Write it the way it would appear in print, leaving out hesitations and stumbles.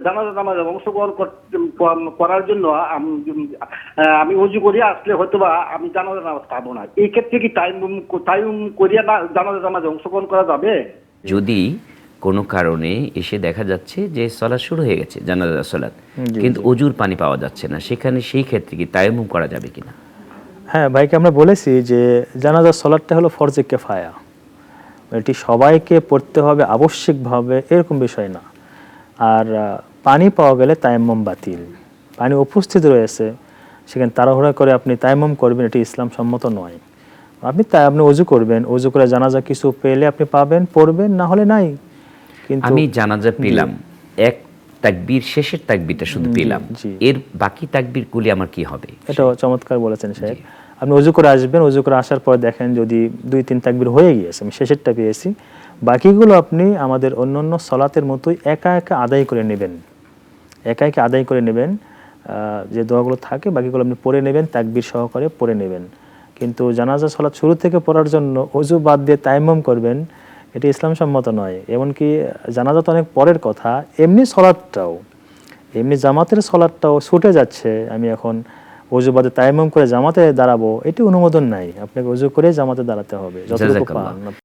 জানাজা নামাজে অংশগ্রহণ করার জন্য আমি ওযু করে আসলে হয়তোবা আমি জানাজা নামাজ পাবো না, এই ক্ষেত্রে কি টাইম করিয়া না জানাজা নামাজে অংশগ্রহণ করা যাবে? যদি কোনো কারণে এসে দেখা যাচ্ছে যে সলাৎ শুরু হয়ে গেছে, জানাজা সলাৎ, জি, কিন্তু জি। অজুর পানি পাওয়া যাচ্ছে না, সেখানে সেই ক্ষেত্রে কি তায়াম্মুম করা যাবে কিনা? হ্যাঁ ভাইকে আমরা বলেছি যে জানাজার সলাৎটা হলো ফরজে কিফায়া, এটি সবাইকে পড়তে হবে আবশ্যিকভাবে এরকম বিষয় না। আর পানি পাওয়া গেলে তায়াম্মুম বাতিল। পানি উপস্থিত রয়েছে, সেখানে তাড়াহুড়া করে আপনি তায়াম্মুম করবেন, এটি ইসলাম সম্মত নয়। আপনি ওযু করবেন, ওযু করে জানাজা কিছু পেলে আপনি পাবেন, পড়বেন, না হলে নাই। কিন্তু আমি জানাজা পেলাম, এক তাকবীর শেষের তাকবীরটা শুধু পেলাম, জি। এর বাকি তাকবীর গুলি আমার কি হবে? এটাও চমৎকার বলেছেন সাহেব। আপনি ওযু করে আসবেন, ওযু করে আসার পর দেখেন যদি 2-3 তাকবীর হয়ে গিয়েছে, আমি শেষেরটা পেয়েছি, বাকিগুলো আপনি আমাদের অন্যান্য সলাতের মতোই একা একা আদায় করে নেবেন। একা একা আদায় করে নেবেন, যে দোয়াগুলো থাকে বাকিগুলো আপনি পড়ে নেবেন, তাকবীর সহকারে পড়ে নেবেন। কিন্তু জানাজা সলাত শুরু থেকে পড়ার জন্য ওযু বাদ দিয়ে তায়াম্মুম করবেন, এটি ইসলাম সম্মত নয়। এমনকি জানাজা তো অনেক পরের কথা, এমনি সলাতটাও, এমনি জামাতের সলাতটাও ছুটে যাচ্ছে, আমি এখন ওযু বাদে তায়াম্মুম করে জামাতে দাঁড়াবো, এটি অনুমোদন নাই। আপনাকে ওযু করে জামাতে দাঁড়াতে হবে যতটুকু জাযাকাল্লাহ। পান।